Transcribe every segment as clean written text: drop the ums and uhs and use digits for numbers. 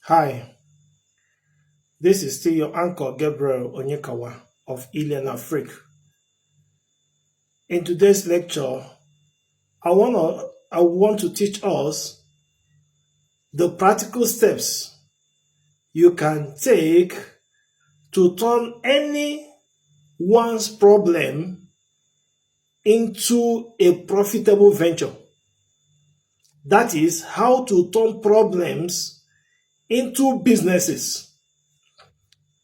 Hi, this is still your uncle Gabriel Onyekawa of Alien Afrique. In today's lecture, I want to teach us the practical steps you can take to turn any one's problem into a profitable venture. That is how to turn problems into businesses.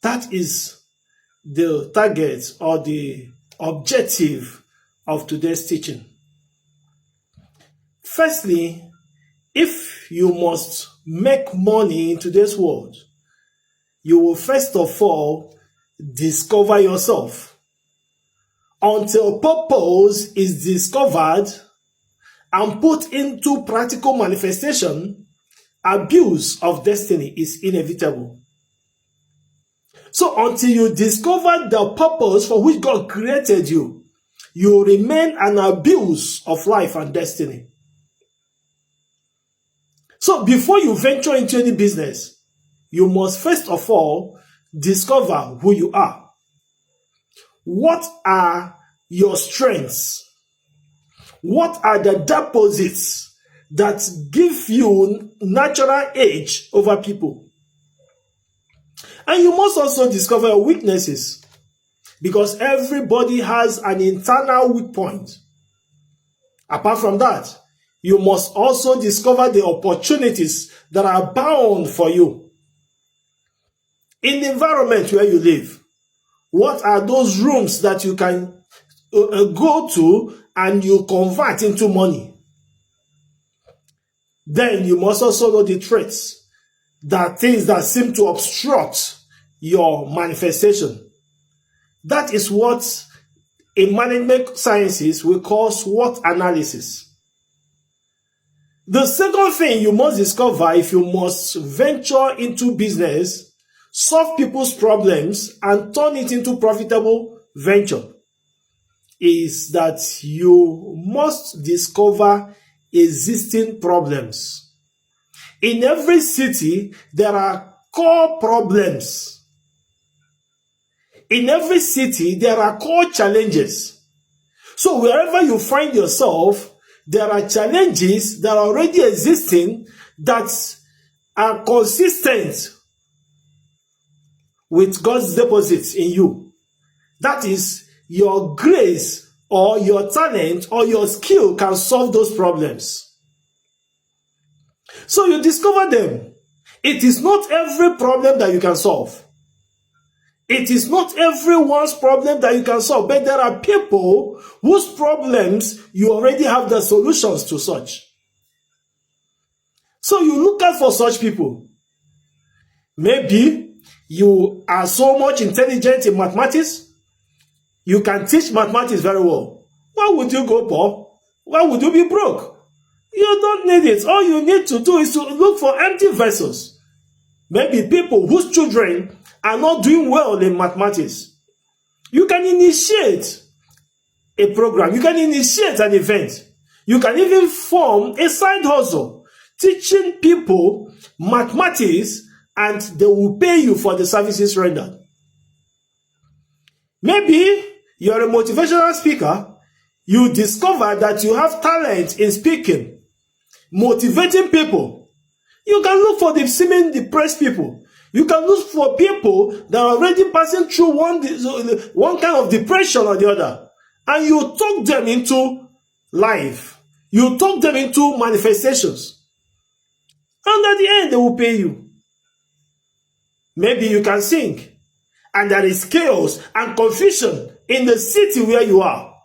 That is the target or the objective of today's teaching. Firstly, if you must make money in today's world, you will first of all discover yourself. Until purpose is discovered and put into practical manifestation, abuse of destiny is inevitable. So until you discover the purpose for which God created you, you remain an abuse of life and destiny. So before you venture into any business, you must first of all discover who you are. What are your strengths? What are the deposits that give you natural edge over people? And you must also discover your weaknesses, because everybody has an internal weak point. Apart from that, you must also discover the opportunities that are bound for you. In the environment where you live, what are those rooms that you can go to and you convert into money? Then you must also know the traits, the things that seem to obstruct your manifestation. That is what in management sciences we call SWOT analysis. The second thing you must discover if you must venture into business, solve people's problems, and turn it into profitable venture, is that you must discover existing problems. In every city, there are core problems. In every city, there are core challenges. So wherever you find yourself, there are challenges that are already existing that are consistent with God's deposits in you. That is, your grace or your talent or your skill can solve those problems. So you discover them. It is not every problem that you can solve. It is not everyone's problem that you can solve, but there are people whose problems you already have the solutions to such. So you look out for such people. Maybe you are so much intelligent in mathematics, you can teach mathematics very well. Why would you go poor? Why would you be broke? You don't need it. All you need to do is to look for empty vessels. Maybe people whose children are not doing well in mathematics. You can initiate a program. You can initiate an event. You can even form a side hustle, teaching people mathematics, and they will pay you for the services rendered. Maybe you're a motivational speaker. You discover that you have talent in speaking, motivating people. You can look for the seemingly depressed people. You can look for people that are already passing through one kind of depression or the other. And you talk them into life. You talk them into manifestations. And at the end, they will pay you. Maybe you can sing. And there is chaos and confusion in the city where you are.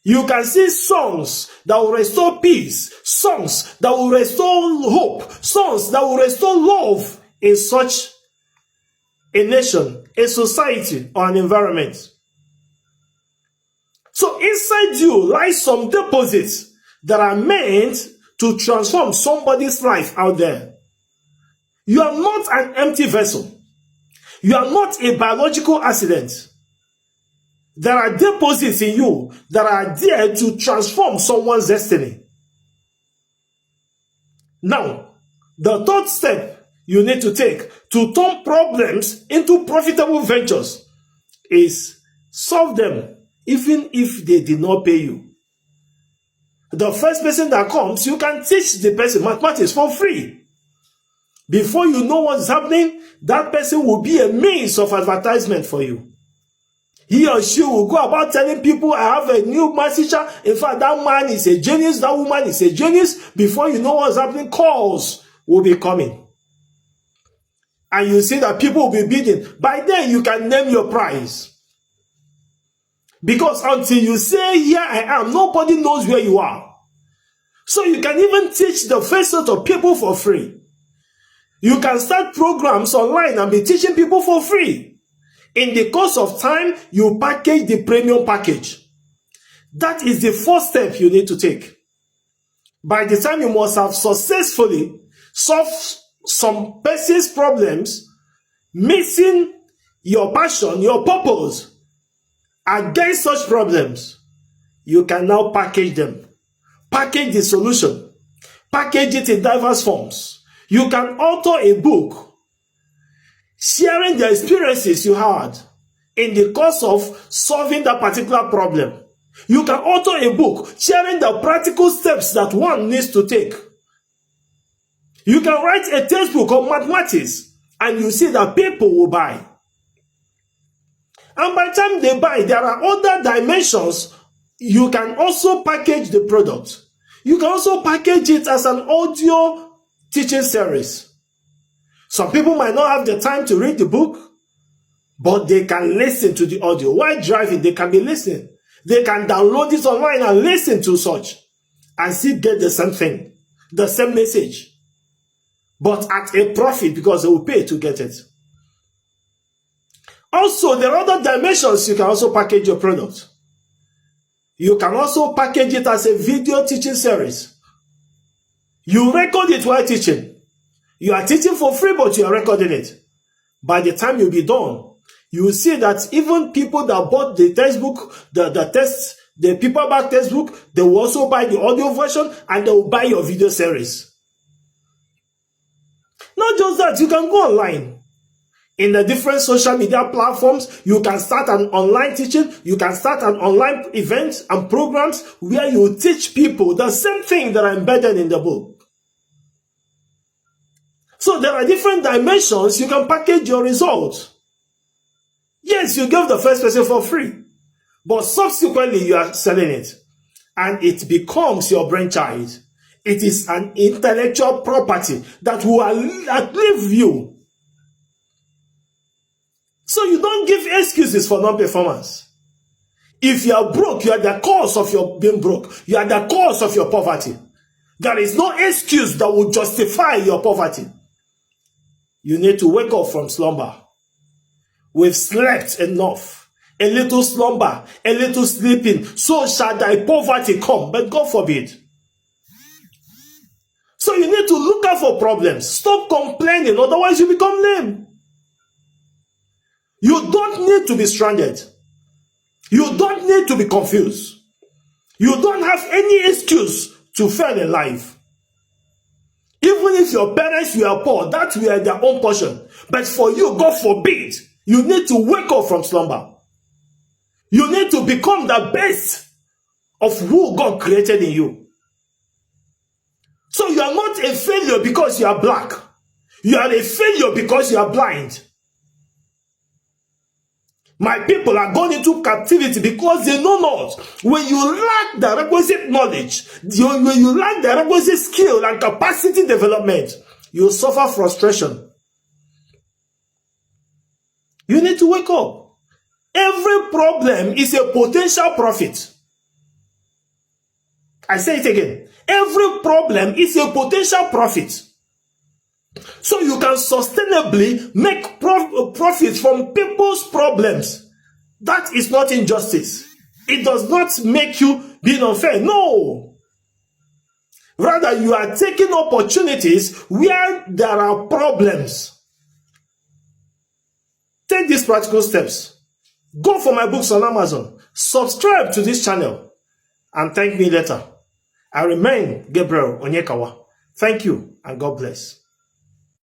You can sing songs that will restore peace, songs that will restore hope, songs that will restore love in such a nation, a society, or an environment. So inside you lies some deposits that are meant to transform somebody's life out there. You are not an empty vessel. You are not a biological accident. There are deposits in you that are there to transform someone's destiny. Now, the third step you need to take to turn problems into profitable ventures is solve them even if they did not pay you. The first person that comes, you can teach the person mathematics for free. Before you know what's happening, that person will be a means of advertisement for you. He or she will go about telling people, I have a new math teacher. In fact, that man is a genius. That woman is a genius. Before you know what's happening, calls will be coming. And you see that people will be bidding. By then, you can name your price. Because until you say, here I am, nobody knows where you are. So you can even teach the first set of people for free. You can start programs online and be teaching people for free. In the course of time, you package the premium package. That is the first step you need to take. By the time you must have successfully solved some person's problems, missing your passion, your purpose against such problems, you can now package them. Package the solution. Package it in diverse forms. You can author a book sharing the experiences you had in the course of solving that particular problem. You can author a book sharing the practical steps that one needs to take. You can write a textbook of mathematics and you see that people will buy. And by the time they buy, there are other dimensions. You can also package the product. You can also package it as an audio teaching series. Some people might not have the time to read the book, but they can listen to the audio. While driving, they can be listening. They can download it online and listen to such and still get the same thing, the same message, but at a profit because they will pay to get it. Also, there are other dimensions you can also package your product. You can also package it as a video teaching series. You record it while teaching. You are teaching for free, but you are recording it. By the time you'll be done, you will see that even people that bought the textbook, the paperback textbook, they will also buy the audio version and they will buy your video series. Not just that, you can go online. In the different social media platforms, you can start an online teaching, you can start an online event and programs where you teach people the same thing that are embedded in the book. So there are different dimensions you can package your results. Yes, you gave the first person for free, but subsequently you are selling it and it becomes your brainchild. It is an intellectual property that will outlive you. So you don't give excuses for non-performance. If you are broke, you are the cause of your being broke. You are the cause of your poverty. There is no excuse that will justify your poverty. You need to wake up from slumber. We've slept enough. A little slumber, a little sleeping, so shall thy poverty come. But God forbid. So you need to look out for problems. Stop complaining, otherwise you become lame. You don't need to be stranded. You don't need to be confused. You don't have any excuse to fail in life. Even if your parents were poor, that were their own portion. But for you, God forbid, you need to wake up from slumber. You need to become the best of who God created in you. So you are not a failure because you are black. You are a failure because you are blind. My people are gone into captivity because they know not. When you lack the requisite knowledge, when you lack the requisite skill and capacity development, you suffer frustration. You need to wake up. Every problem is a potential profit. I say it again. Every problem is a potential profit. So you can sustainably make profit from people's problems. That is not injustice. It does not make you being unfair. No. Rather, you are taking opportunities where there are problems. Take these practical steps. Go for my books on Amazon. Subscribe to this channel and thank me later. I remain Gabriel Onyekawa. Thank you and God bless.